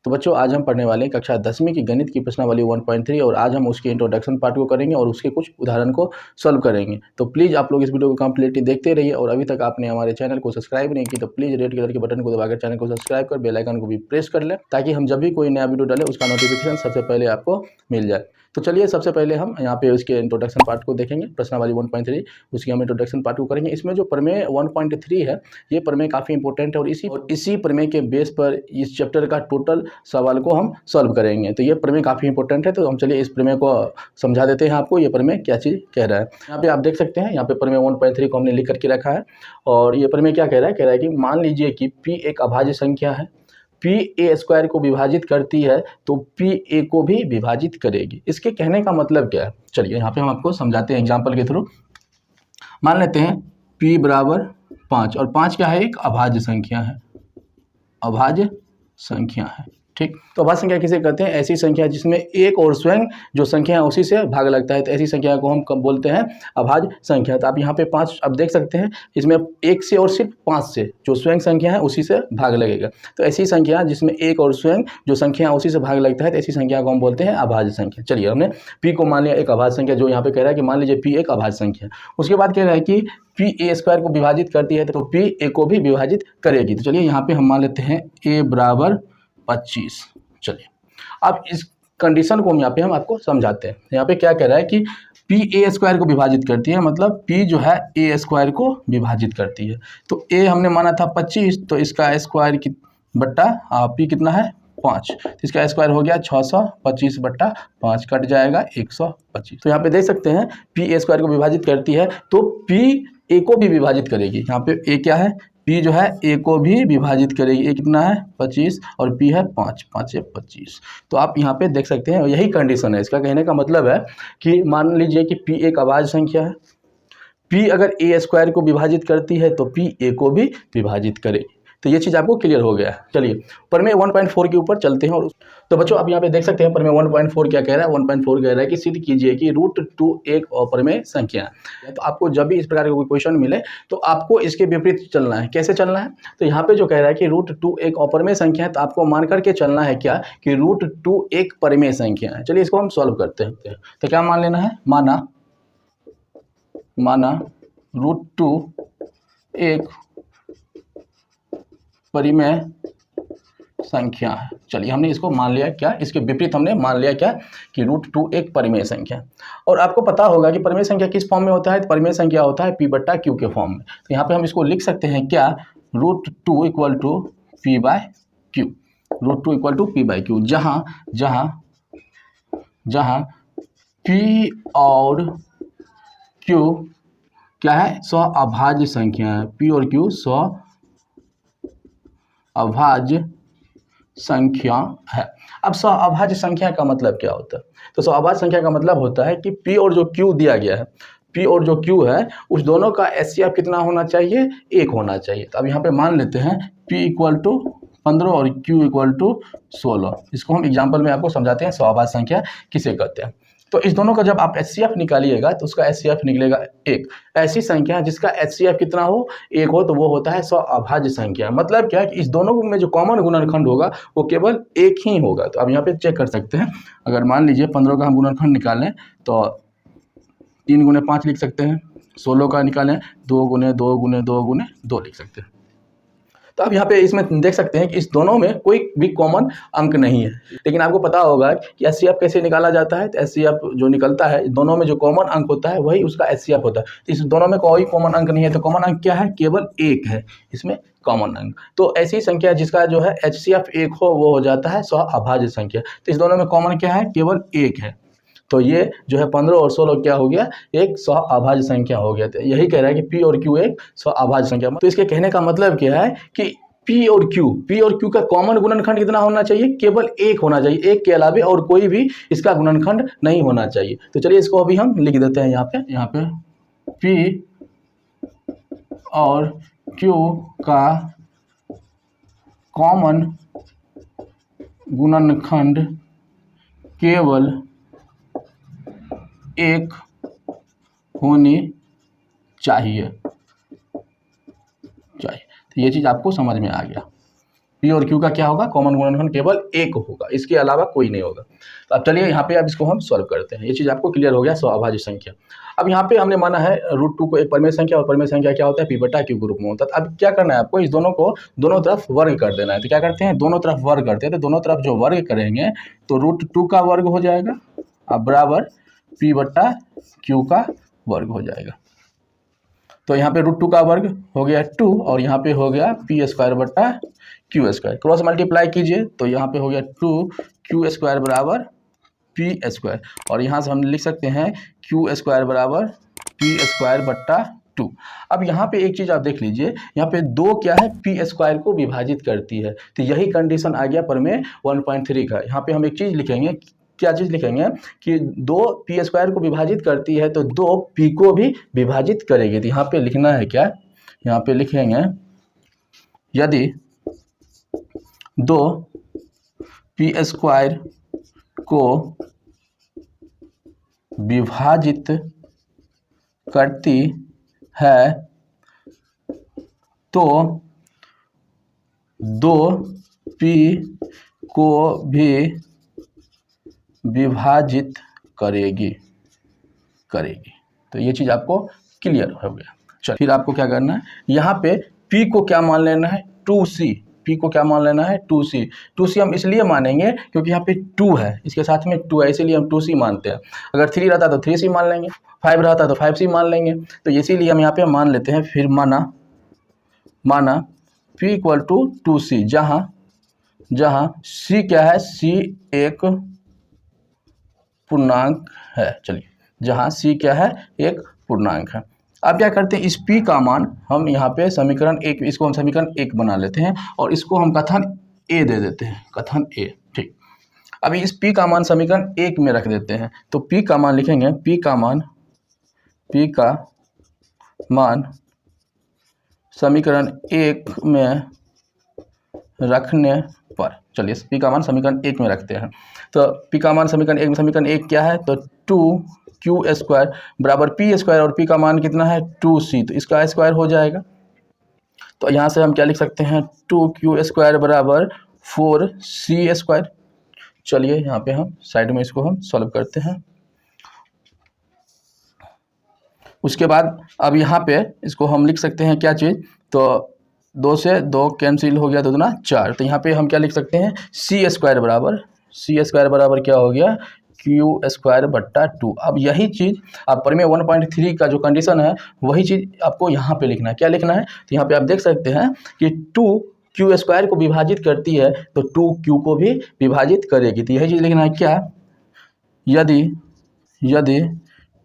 तो बच्चों आज हम पढ़ने वाले हैं कक्षा 10वीं की गणित की प्रश्नावली 1.3 और आज हम उसके इंट्रोडक्शन पार्ट को करेंगे और उसके कुछ उदाहरण को सॉल्व करेंगे। तो प्लीज़ आप लोग इस वीडियो को कंप्लीटली देखते रहिए और अभी तक आपने हमारे चैनल को सब्सक्राइब नहीं की तो प्लीज़ रेड कलर के बटन को दबाकर चैनल को सब्सक्राइब कर बेल आइकन को भी प्रेस कर लें ताकि हम जब भी कोई नया वीडियो डालें उसका नोटिफिकेशन सबसे पहले आपको मिल जाए। तो चलिए सबसे पहले हम यहाँ पे उसके इंट्रोडक्शन पार्ट को देखेंगे। प्रश्नावली 1.3 उसकी हम इंट्रोडक्शन पार्ट को करेंगे। इसमें जो प्रमेय 1.3 है ये प्रमेय काफ़ी इंपॉर्टेंट है और इसी प्रमेय के बेस पर इस चैप्टर का टोटल सवाल को हम सॉल्व करेंगे। तो ये प्रमेय काफ़ी इंपॉर्टेंट है, तो हम चलिए इस प्रमेय को समझा देते हैं आपको ये प्रमेय क्या चीज़ कह रहा है। यहाँ पे आप देख सकते हैं, यहाँ पे प्रमेय 1.3 को हमने लिख करके रखा है और ये प्रमेय क्या कह रहा है कि मान लीजिए कि P एक अभाज्य संख्या है, P a स्क्वायर को विभाजित करती है तो P a को भी विभाजित करेगी। इसके कहने का मतलब क्या है, चलिए यहाँ पे हम आपको समझाते हैं एग्जाम्पल के थ्रू। मान लेते हैं P बराबर 5 और 5 क्या है, एक अभाज्य संख्या है, अभाज्य संख्या है, ठीक। तो अभाज्य संख्या किसे कहते हैं, ऐसी संख्या जिसमें एक और स्वयं जो संख्या है उसी से भाग लगता है, तो ऐसी संख्या को हम कब बोलते हैं, अभाज्य संख्या। तो आप यहाँ पे 5 अब देख सकते हैं, इसमें एक से और सिर्फ 5 से जो स्वयं संख्या है उसी से भाग लगेगा। तो ऐसी संख्या जिसमें एक और स्वयं जो संख्या है उसी से भाग लगता है, तो ऐसी संख्या को हम बोलते हैं अभाज्य संख्या। चलिए हमने P को मान लिया एक अभाज्य संख्या, जो यहाँ पे कह रहा है कि मान लीजिए P एक अभाज्य संख्या। उसके बाद कह रहा है कि P a स्क्वायर को विभाजित करती है तो P a को भी विभाजित करेगी। तो चलिए यहाँ पे हम मान लेते हैं a बराबर 25। चलिए अब इस कंडीशन को हम आपको समझाते हैं। यहाँ पे क्या कह रहा है कि P a स्क्वायर को विभाजित करती है, मतलब P जो है a स्क्वायर को विभाजित करती है। तो a हमने माना था 25, तो इसका स्क्वायर की बट्टा P कितना है 5, तो इसका स्क्वायर हो गया 625 बट्टा 5, कट जाएगा 125। तो यहाँ पे देख सकते हैं P a स्क्वायर को विभाजित करती है तो P a को भी विभाजित करेगी। यहाँ पे a क्या है, P जो है a को भी विभाजित करेगी। a कितना है 25 और P है 5, 5 से 25। तो आप यहाँ पे देख सकते हैं यही कंडीशन है। इसका कहने का मतलब है कि मान लीजिए कि P एक अभाज्य संख्या है, P अगर a स्क्वायर को विभाजित करती है तो P a को भी विभाजित करेगी। तो ये चीज़ आपको क्लियर हो गया है। चलिए प्रमेय 1.4 के ऊपर चलते हैं। और तो बच्चों आप यहाँ पे देख सकते हैं प्रमेय 1.4 क्या कह रहा है। 1.4 कह रहा है कि सिद्ध कीजिए कि √2 एक अप्रमेय संख्या है। तो आपको जब भी इस प्रकार का कोई क्वेश्चन मिले तो आपको इसके विपरीत चलना है। कैसे चलना है, तो यहाँ पे जो कह रहा है कि √2 एक अप्रमेय संख्या है तो आपको मान करके चलना है क्या कि √2 एक परिमेय संख्या है। चलिए इसको हम सॉल्व करते हैं। तो क्या मान लेना है, माना √2 एक परिमेय संख्या है। चलिए हमने इसको मान लिया क्या, इसके विपरीत हमने मान लिया क्या कि √2 एक परिमेय संख्या। और आपको पता होगा कि परिमेय संख्या किस फॉर्म में होता है, तो परिमेय संख्या होता है P बट्टा Q के फॉर्म में। तो यहाँ पे हम इसको लिख सकते हैं क्या, √2 equal to P by Q, √2 equal to P by Q, जहाँ P और Q क्या है, स्व अभाज्य संख्या है। P और Q स्व अभाज्य संख्या है। अब स्व अभाज्य संख्या का मतलब क्या होता है, तो स्व अभाज्य संख्या का मतलब होता है कि P और जो Q दिया गया है, P और जो Q है उस दोनों का HCF कितना होना चाहिए, 1 होना चाहिए। तो अब यहाँ पे मान लेते हैं P इक्वल टू 15 और Q इक्वल टू 16। इसको हम एग्जाम्पल में आपको समझाते हैं स्व अभाज्य संख्या किसे कहते हैं। तो इस दोनों का जब आप HCF निकालिएगा तो उसका HCF निकलेगा 1। ऐसी संख्या जिसका HCF कितना हो, 1 हो, तो वो होता है स्व अभाज्य संख्या। मतलब क्या है कि इस दोनों में जो कॉमन गुणनखंड होगा वो केवल 1 ही होगा। तो अब यहाँ पे चेक कर सकते हैं, अगर मान लीजिए 15 का हम गुणनखंड निकालें तो 3 गुणे 5 लिख सकते हैं, 16 का निकालें 2 गुणे 2 गुणे 2 गुणे 2 लिख सकते हैं। तो अब यहाँ पे इसमें देख सकते हैं कि इस दोनों में कोई भी कॉमन अंक नहीं है। लेकिन आपको पता होगा कि HCF कैसे निकाला जाता है, तो HCF जो निकलता है दोनों में जो कॉमन अंक होता है वही उसका HCF होता है। इस दोनों में कोई कॉमन अंक नहीं है, तो कॉमन अंक क्या है, केवल 1 है इसमें कॉमन अंक। तो ऐसी संख्या जिसका जो है HCF 1 हो वो हो जाता है स्व अभाज्य संख्या। तो इस दोनों में कॉमन क्या है, केवल 1 है। तो ये जो है 15 और 16 क्या हो गया, एक स्व अभाज्य संख्या हो गया। तो यही कह रहा है कि P और Q एक स्व अभाज्य संख्या। तो इसके कहने का मतलब क्या है कि P और Q का कॉमन गुणनखंड कितना होना चाहिए, केवल 1 होना चाहिए। 1 के अलावा और कोई भी इसका गुणनखंड नहीं होना चाहिए। तो चलिए इसको अभी हम लिख देते हैं यहाँ पे P और Q का कॉमन गुणनखंड केवल 1 होनी चाहिए। तो ये चीज़ आपको समझ में आ गया। P और Q का क्या होगा, कॉमन गुणनखंड केवल एक होगा, इसके अलावा कोई नहीं होगा। तो अब चलिए यहाँ पे अब इसको हम सॉल्व करते हैं। ये चीज़ आपको क्लियर हो गया, स्वअभाज्य संख्या। अब यहाँ पे हमने माना है √2 को एक परिमेय संख्या, और परिमेय संख्या क्या होता है, P/Q ग्रुप में होता है। अब क्या करना है आपको, इस दोनों को दोनों तरफ वर्ग कर देना है। तो क्या करते हैं, दोनों तरफ वर्ग करते हैं। तो दोनों तरफ जो वर्ग करेंगे तो √2 का वर्ग हो जाएगा अब बराबर P/Q का वर्ग हो जाएगा। तो यहाँ पे √2 का वर्ग हो गया 2 और यहाँ पे हो गया P² क्रॉस मल्टीप्लाई कीजिए तो यहाँ पे हो गया 2Q² बराबर P², और यहाँ से हम लिख सकते हैं Q² बराबर P²/2। अब यहाँ पे एक चीज़ आप देख लीजिए, यहाँ पे 2 क्या है, P² को विभाजित करती है। तो यही कंडीशन आ गया प्रमेय 1.3 का। यहाँ पे हम एक चीज़ लिखेंगे, क्या चीज़ लिखेंगे कि 2 P² को विभाजित करती है तो 2 P को भी विभाजित करेगी। तो यहाँ पे लिखना है क्या, यहाँ पे लिखेंगे यदि 2 P² को विभाजित करती है तो 2 P को भी विभाजित करेगी। तो ये चीज़ आपको क्लियर हो गया। चल फिर आपको क्या करना है, यहाँ पे P को क्या मान लेना है, 2C। P को क्या मान लेना है, 2C। 2C हम इसलिए मानेंगे क्योंकि यहाँ पे 2 है, इसके साथ में 2 है, इसीलिए हम 2C मानते हैं। अगर 3 रहता तो 3C मान लेंगे, 5 रहता तो 5C मान लेंगे। तो इसीलिए हम यहाँ पे मान लेते हैं। फिर माना P = 2C, जहाँ C क्या है, C एक पूर्णांक है। चलिए, जहाँ C क्या है, एक पूर्णांक है। अब क्या करते हैं, इस P का मान हम यहाँ पे समीकरण 1, इसको हम समीकरण 1 बना लेते हैं और इसको हम कथन A दे देते हैं, कथन A। ठीक, अभी इस P का मान समीकरण 1 में रख देते हैं। तो P का मान लिखेंगे, P का मान समीकरण 1 में रखने पर, चलिए P का मान समीकरण 1 में रखते हैं। तो P का मान समीकरण 1 में, समीकरण 1 क्या है, तो 2Q² बराबर P² और P का मान कितना है, 2C, तो इसका स्क्वायर हो जाएगा। तो यहाँ से हम क्या लिख सकते हैं, 2Q² बराबर 4C²। चलिए यहाँ पे हम साइड में इसको हम सॉल्व करते हैं। उसके बाद अब यहाँ पे इसको हम लिख सकते हैं क्या चीज़, तो 2 से 2 कैंसिल हो गया तो 2 दूना 4। तो यहाँ पे हम क्या लिख सकते हैं, C² बराबर क्या हो गया, Q²/2। अब यही चीज़ आप प्रमेय 1.3 का जो कंडीशन है वही चीज़ आपको यहाँ पे लिखना है। क्या लिखना है, तो यहाँ पे आप देख सकते हैं कि 2Q² को विभाजित करती है तो 2Q को भी विभाजित करेगी। तो यही चीज़ लिखना है क्या, यदि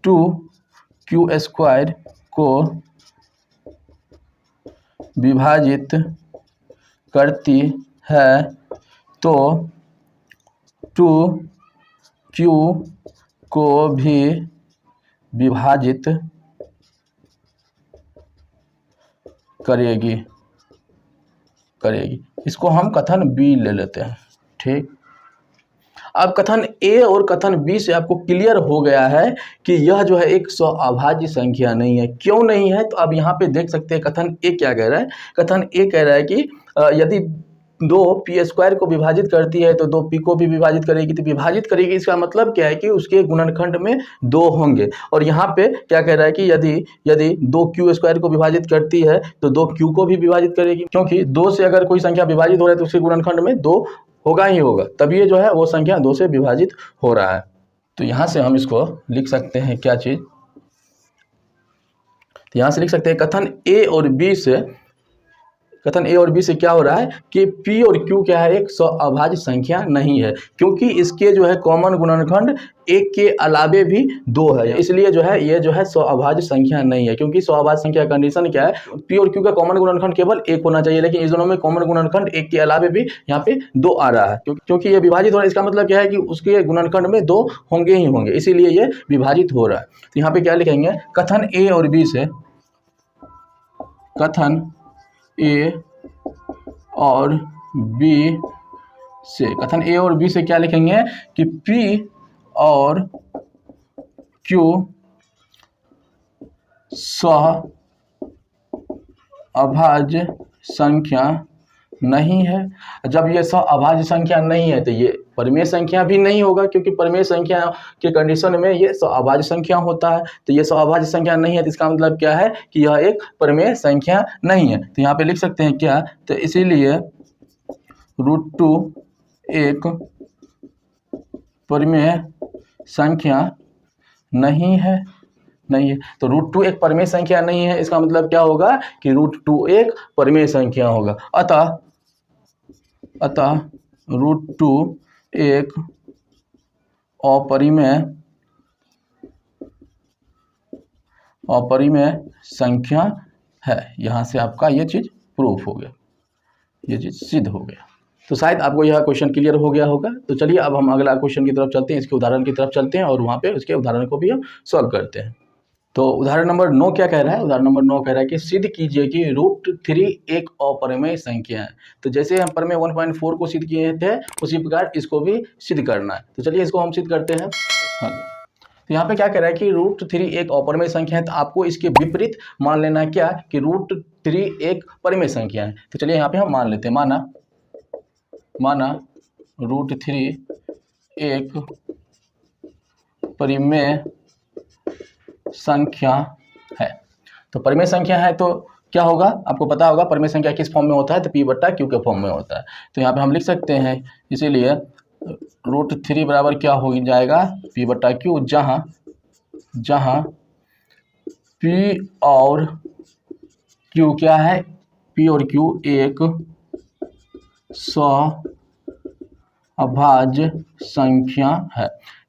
2Q² को विभाजित करती है तो 2Q को भी विभाजित करेगी। इसको हम कथन B ले लेते हैं। ठीक, अब कथन A और कथन B से आपको क्लियर हो गया है कि यह जो है एक स्वअभाज्य संख्या नहीं है। क्यों नहीं है, तो अब यहाँ पे देख सकते हैं कथन A क्या कह रहा है। कथन A कह रहा है कि यदि 2 P² को विभाजित करती है तो 2 P को भी विभाजित करेगी। तो विभाजित करेगी इसका मतलब क्या है कि उसके गुणनखंड में 2 होंगे। और यहाँ पे क्या कह रहा है कि यदि 2 Q² को विभाजित करती है तो 2 Q को भी विभाजित करेगी, क्योंकि 2 से अगर कोई संख्या विभाजित हो रहा है तो उसके गुणनखंड में 2 होगा ही होगा, तभी ये जो है वो संख्या 2 से विभाजित हो रहा है। तो यहाँ से हम इसको लिख सकते हैं क्या चीज़, तो यहाँ से लिख सकते हैं कथन A और B से क्या हो रहा है कि P और Q क्या है, एक स्वअभाज्य संख्या नहीं है, क्योंकि इसके जो है कॉमन गुणनखंड 1 के अलावे भी 2 है। इसलिए जो है ये जो है स्वअभाज्य संख्या नहीं है, क्योंकि स्वअभाज्य संख्या का कंडीशन क्या है, P और Q का कॉमन गुणनखंड केवल 1 होना चाहिए, लेकिन इस दोनों में कॉमन गुणनखंड 1 के अलावे भी यहाँ पे 2 आ रहा है। क्योंकि ये विभाजित हो रहा है, इसका मतलब क्या है कि उसके गुणनखंड में 2 होंगे ही होंगे, इसीलिए ये विभाजित हो रहा है। तो यहाँ पे क्या लिखेंगे, कथन A और B से, कथन A और B से क्या लिखेंगे कि P और Q स्वअभाज्य संख्या नहीं है। जब ये अभाज्य संख्या नहीं है तो ये परिमेय संख्या भी नहीं होगा, क्योंकि परिमेय संख्या के कंडीशन में ये अभाज्य संख्या होता है। तो ये अभाज्य संख्या नहीं है तो इसका मतलब क्या है कि यह एक परिमेय संख्या नहीं है। तो यहाँ पे लिख सकते हैं क्या, तो इसीलिए √2 एक परिमेय संख्या नहीं है। तो √2 एक परिमेय संख्या नहीं है, इसका मतलब क्या होगा कि √2 एक परिमेय संख्या होगा। अतः √2 एक अपरिमेय संख्या है। यहाँ से आपका ये चीज़ प्रूफ हो गया, ये चीज़ सिद्ध हो गया। तो शायद आपको यह क्वेश्चन क्लियर हो गया होगा। तो चलिए अब हम अगला क्वेश्चन की तरफ चलते हैं, इसके उदाहरण की तरफ चलते हैं और वहाँ पे उसके उदाहरण को भी हम सॉल्व करते हैं। तो उदाहरण नंबर 9 क्या कह रहा है, उदाहरण नंबर 9 कह रहा है कि सिद्ध कीजिए कि √3 एक अपरिमेय संख्या है। तो जैसे हम परिमेय 1.4 को सिद्ध किए थे उसी प्रकार इसको भी सिद्ध करना है। तो चलिए इसको हम सिद्ध करते हैं। हाँ, तो यहाँ पे क्या कह रहा है कि √3 एक अपरिमेय संख्या है, तो आपको इसके विपरीत मान लेना है क्या कि √3 एक परिमेय संख्या है। तो चलिए यहाँ पे हम मान लेते हैं, माना √3 एक परिमेय संख्या है। तो परिमेय संख्या है तो क्या होगा, आपको पता होगा परिमेय संख्या किस फॉर्म में होता है, तो P/Q के फॉर्म में होता है। तो यहाँ पे हम लिख सकते हैं, इसीलिए √3 बराबर क्या हो जाएगा, P/Q, जहाँ P और Q क्या है, P और Q एक अभाज्य संख्या है।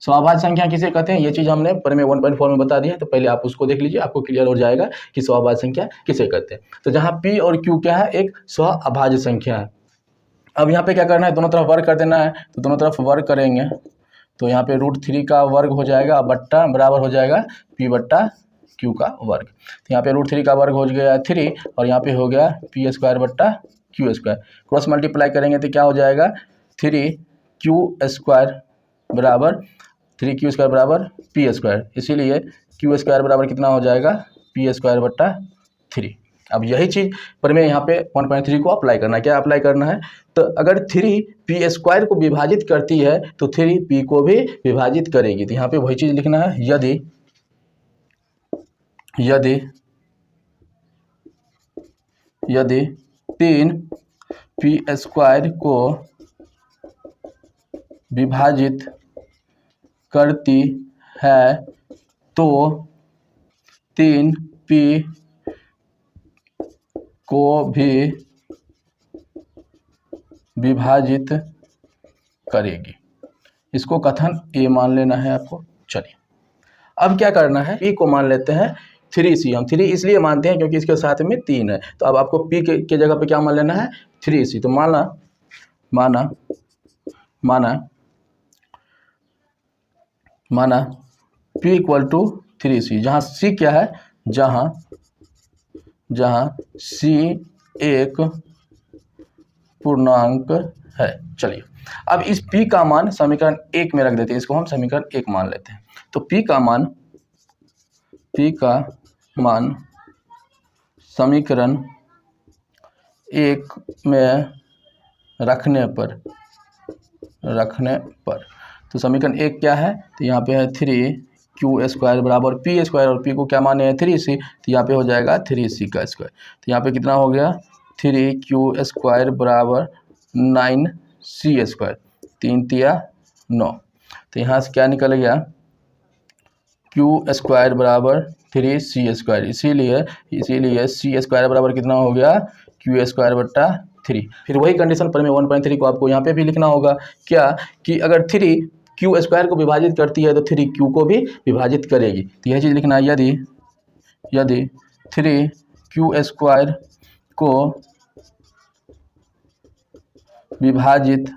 अभाज्य संख्या किसे कहते हैं, ये चीज़ हमने परिमेय 1.4 में बता दी है। तो पहले आप उसको देख लीजिए, आपको क्लियर हो जाएगा कि अभाज्य संख्या किसे कहते हैं। तो जहाँ P और Q क्या है, एक अभाज्य संख्या है। अब यहाँ पे क्या करना है, दोनों तरफ वर्ग कर देना है। तो दोनों तरफ वर्ग करेंगे तो यहाँ पे √3 का वर्ग हो जाएगा बट्टा बराबर हो जाएगा P/Q का वर्ग। तो यहाँ पे √3 का वर्ग हो गया 3 और यहाँ पे हो गया P² क्रॉस मल्टीप्लाई करेंगे तो क्या हो जाएगा, 3Q² बराबर P²। इसीलिए Q² बराबर कितना हो जाएगा, P²/3। अब यही चीज़ पर मैं यहाँ पे 1.3 को अप्लाई करना है। क्या अप्लाई करना है, तो अगर 3 P² को विभाजित करती है तो 3 P को भी विभाजित करेगी। तो यहाँ पे वही चीज़ लिखना है, यदि 3 P² को विभाजित करती है तो 3 P को भी विभाजित करेगी। इसको कथन ए मान लेना है आपको। चलिए अब क्या करना है, P को मान लेते हैं 3C। हम 3 इसलिए मानते हैं क्योंकि इसके साथ में 3 है। तो अब आपको P के जगह पे क्या मान लेना है, 3C। तो माना P = 3C, जहाँ C क्या है, जहाँ C एक पूर्णांक है। चलिए अब इस P का मान समीकरण 1 में रख देते हैं, इसको हम समीकरण 1 मान लेते हैं। तो P का मान समीकरण 1 में रखने पर तो समीकरण 1 क्या है, तो यहाँ पे है 3Q² बराबर P² और P को क्या माने हैं, 3C। तो यहाँ पे हो जाएगा 3C²। तो यहाँ पे कितना हो गया, 3Q² बराबर 9C², 3 तिया 9। तो यहाँ से क्या निकल गया, Q² बराबर 3C²। इसीलिए C² बराबर कितना हो गया, Q²/3। फिर वही कंडीशन पर में 1.3 को आपको यहाँ पे भी लिखना होगा, क्या कि अगर 3 Q² को विभाजित करती है तो 3 Q को भी विभाजित करेगी। तो यह चीज़ लिखना है, यदि 3 Q² को विभाजित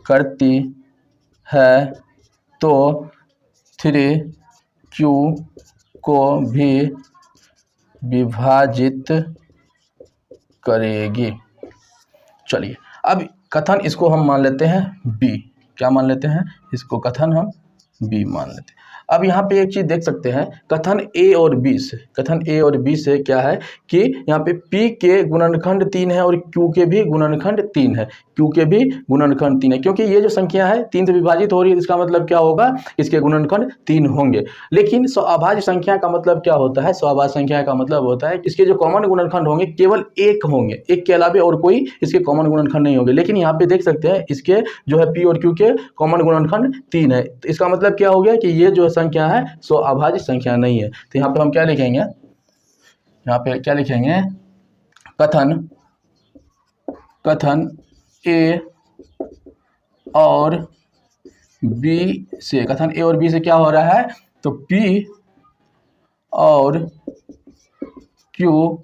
करती है तो 3 Q को भी विभाजित करेगी। चलिए अब कथन इसको हम मान लेते हैं B। क्या मान लेते हैं, इसको कथन हम B मान लेते हैं। अब यहाँ पे एक चीज़ देख सकते हैं, कथन ए और बी से क्या है कि यहाँ पे P के गुणनखंड 3 है और Q के भी गुणनखंड 3 है, क्योंकि ये जो संख्या है 3 से विभाजित हो रही है, इसका मतलब क्या होगा, इसके गुणनखंड 3 होंगे। लेकिन अभाज्य संख्या का मतलब क्या होता है, अभाज्य संख्या का मतलब होता है इसके जो कॉमन गुणनखंड होंगे केवल एक होंगे, एक के अलावा और कोई इसके कॉमन गुणनखंड नहीं होंगे। लेकिन यहाँ पे देख सकते हैं इसके जो है P और Q के कॉमन गुणनखंड 3 है, तो इसका मतलब क्या हो गया कि ये जो संख्या है अभाज्य संख्या नहीं है। तो यहाँ पे हम क्या लिखेंगे, कथन ए और बी से, क्या हो रहा है, तो P और Q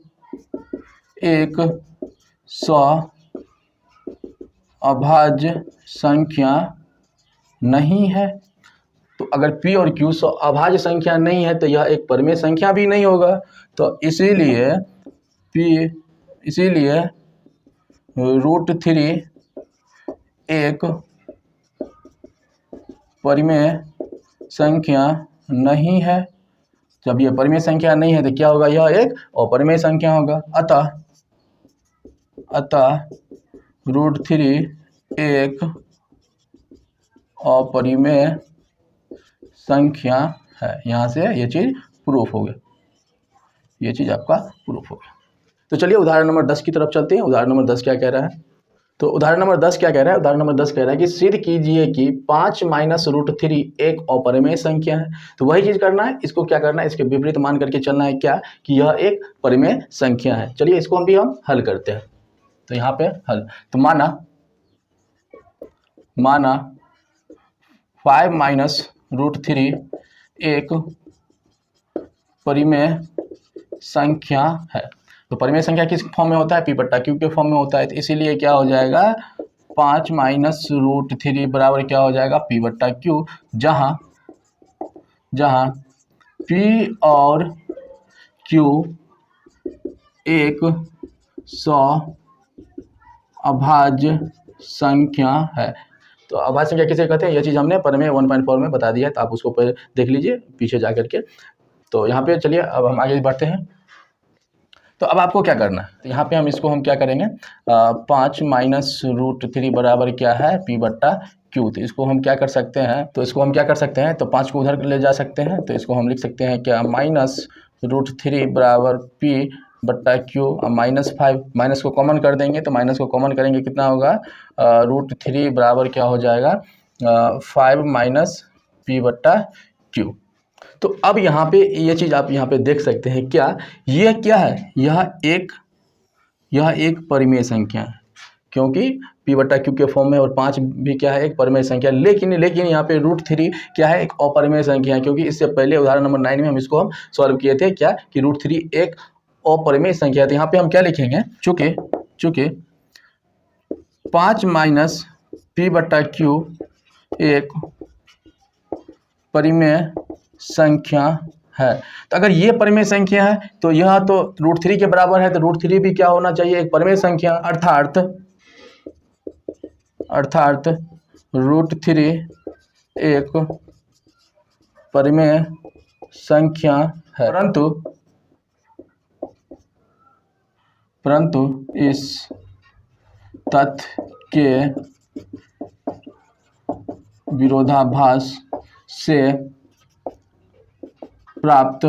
एक अभाज्य संख्या नहीं है। तो अगर P और Q अभाज्य संख्या नहीं है तो यह एक परिमेय संख्या भी नहीं होगा। तो इसीलिए √3 एक परिमेय संख्या नहीं है। जब यह परिमेय संख्या नहीं है तो क्या होगा, यह एक अपरिमेय संख्या होगा। अतः √3 एक अपरिमेय संख्या है। यहाँ से ये चीज़ प्रूफ हो गया, ये चीज़ आपका प्रूफ हो गया। तो चलिए उदाहरण नंबर 10 की तरफ चलते हैं। उदाहरण नंबर 10 क्या कह रहा है, तो उदाहरण नंबर 10 क्या कह रहा है, उदाहरण नंबर 10 कह रहा है कि सिद्ध कीजिए कि 5 माइनस √3 एक अपरिमेय संख्या है। तो वही चीज़ करना है, इसको क्या करना है, इसके विपरीत मान करके चलना है, क्या कि यह एक परिमेय संख्या है। चलिए इसको हम हल करते हैं। तो यहाँ पे हल, तो माना 5 माइनस √3 एक परिमेय संख्या है। तो परिमेय संख्या किस फॉर्म में होता है, P/Q के फॉर्म में होता है। तो इसीलिए क्या हो जाएगा, 5 माइनस √3 बराबर क्या हो जाएगा, P/Q, जहाँ P और Q एक अभाज्य संख्या है। तो अभाज्य संख्या किसे कहते हैं, यह चीज़ हमने परिमेय 1.4 में बता दिया है, तो आप उसको देख लीजिए पीछे जा करके। तो यहाँ पे चलिए अब हम आगे बढ़ते हैं। तो अब आपको क्या करना है, तो यहाँ पे हम क्या करेंगे, 5 माइनस √3 बराबर क्या है, P/Q। तो इसको हम क्या कर सकते हैं, तो 5 को उधर ले जा सकते हैं। तो इसको हम लिख सकते हैं क्या, माइनस √3 बराबर P/Q, -5, माइनस को कॉमन कर देंगे। तो माइनस को कॉमन करेंगे कितना होगा, √3 बराबर क्या हो जाएगा, 5 माइनस P/Q। तो अब यहाँ पे ये चीज़ आप यहाँ पे देख सकते हैं, क्या है, यह एक परिमेय संख्या है, क्योंकि P/Q के फॉर्म में, और 5 भी क्या है, एक परिमेय संख्या। लेकिन यहाँ पे √3 क्या है, एक अपरिमेय संख्या है, क्योंकि इससे पहले उदाहरण नंबर 9 में हम इसको सॉल्व किए थे, क्या कि √3 एक अपरिमेय संख्या है। तो यहाँ पे हम क्या लिखेंगे, चूँकि 5 माइनस P/Q एक परिमेय संख्या है। तो अगर ये परिमेय संख्या है तो यह तो √3 के बराबर है, तो √3 भी क्या होना चाहिए, एक परिमेय संख्या। अर्थात √3 एक परिमेय संख्या है, परंतु इस तथ्य के विरोधाभास से प्राप्त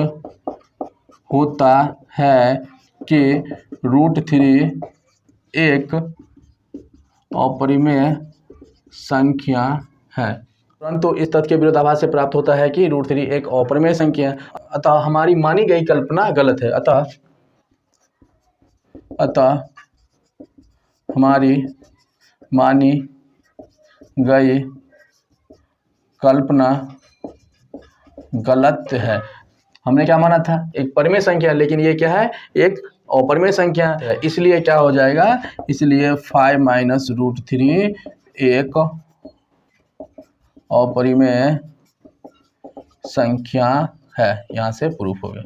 होता है कि √3 एक अपरिमेय संख्या है। परंतु इस तथ्य के विरोधाभास से प्राप्त होता है कि √3 एक अपरिमेय संख्या है। अतः हमारी मानी गई कल्पना गलत है। अतः हमारी मानी गई कल्पना गलत है। हमने क्या माना था, एक परिमेय संख्या, लेकिन ये क्या है, एक अपरिमेय संख्या है। इसलिए क्या हो जाएगा, इसलिए 5 माइनस √3 एक अपरिमेय संख्या है। यहाँ से प्रूफ हो गया,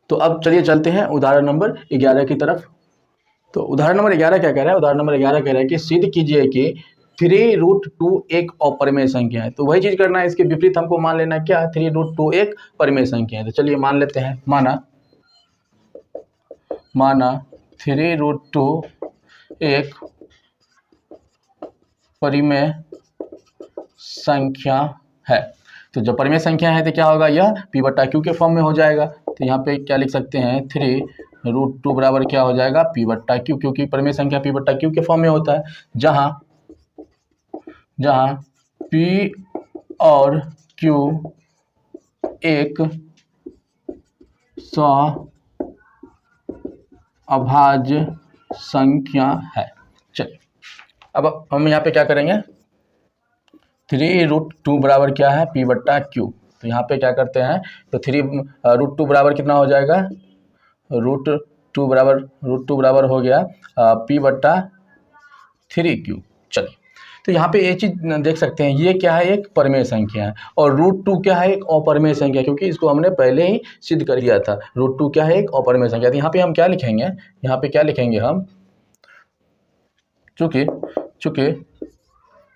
तो अब चलिए चलते हैं उदाहरण नंबर 11 की तरफ। तो उदाहरण नंबर 11 क्या कह रहा है, उदाहरण नंबर 11 कह रहा है कि सिद्ध कीजिए कि 3√2 एक अपरिमेय संख्या है। तो वही चीज़ करना है, इसके विपरीत हमको मान लेना क्या है, 3√2 एक परिमेय संख्या है। तो चलिए मान लेते हैं, माना 3√2 एक परिमेय संख्या है। तो जब परिमेय संख्या है तो क्या होगा, यह P/Q के फॉर्म में हो जाएगा। तो यहाँ पे क्या लिख सकते हैं, 3√2 बराबर क्या हो जाएगा, P/Q, क्योंकि परिमेय संख्या P/Q के फॉर्म में होता है, जहाँ P और Q एक अभाज्य संख्या है। चलिए अब हम यहाँ पे क्या करेंगे, 3√2 बराबर क्या है, P/Q। तो यहाँ पे क्या करते हैं, तो 3√2 बराबर कितना हो जाएगा, √2 बराबर हो गया P/3Q। चलिए तो यहाँ पे ये चीज़ देख सकते हैं, ये क्या है, एक परिमेय संख्या है, और √2 क्या है, एक अपरिमेय संख्या, क्योंकि इसको हमने पहले ही सिद्ध कर दिया था। √2 क्या है, एक अपरिमेय संख्या। तो यहाँ पे हम क्या लिखेंगे, हम चूँकि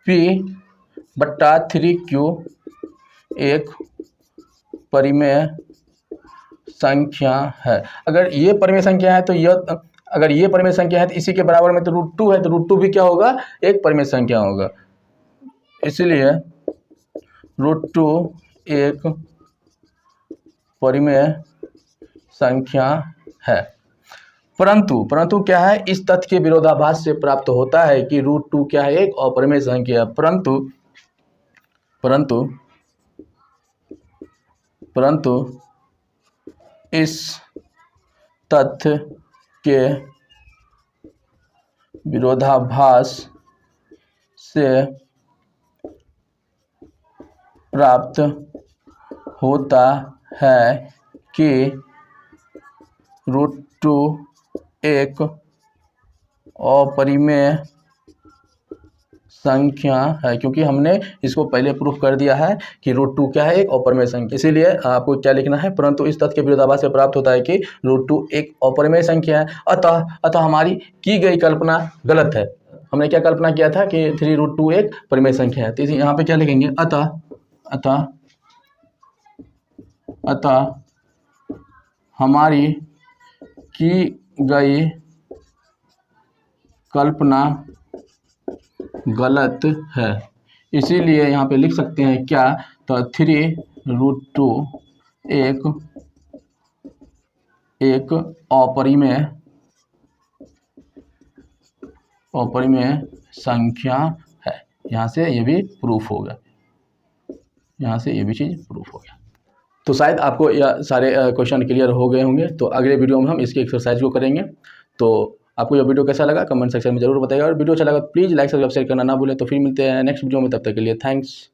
P/3Q एक परिमेय संख्या है। अगर ये परिमेय संख्या है तो इसी के बराबर में तो √2 है, तो √2 भी क्या होगा, एक परिमेय संख्या होगा। इसलिए √2 एक परिमेय संख्या है। परंतु क्या है, इस तथ्य के विरोधाभास से प्राप्त होता है कि √2 क्या है, एक अपरिमेय संख्या है। परंतु इस तथ्य के विरोधाभास से प्राप्त होता है कि √2 एक अपरिमेय संख्या है, क्योंकि हमने इसको पहले प्रूफ कर दिया है कि √2 क्या है, एक अपरिमेय संख्या। इसीलिए आपको क्या लिखना है, परंतु इस तथ्य के विरोधाभास से प्राप्त होता है कि √2 एक अपरिमेय संख्या है। अतः हमारी की गई कल्पना गलत है। हमने क्या कल्पना किया था कि 3√2 एक परिमेय संख्या है। तो यहाँ पे क्या लिखेंगे, अतः हमारी की गई कल्पना गलत है। इसीलिए यहाँ पे लिख सकते हैं क्या, तो 3√2 एक अपरिमेय संख्या है। यहाँ से ये भी प्रूफ होगा, तो शायद आपको यह सारे क्वेश्चन क्लियर हो गए होंगे। तो अगले वीडियो में हम इसकी एक्सरसाइज को करेंगे। तो आपको यह वीडियो कैसा लगा कमेंट सेक्शन में जरूर बताइएगा, और वीडियो अच्छा लगा तो प्लीज़ लाइक सब्सक्राइब करना ना भूलें। तो फिर मिलते हैं नेक्स्ट वीडियो में, तब तक के लिए थैंक्स।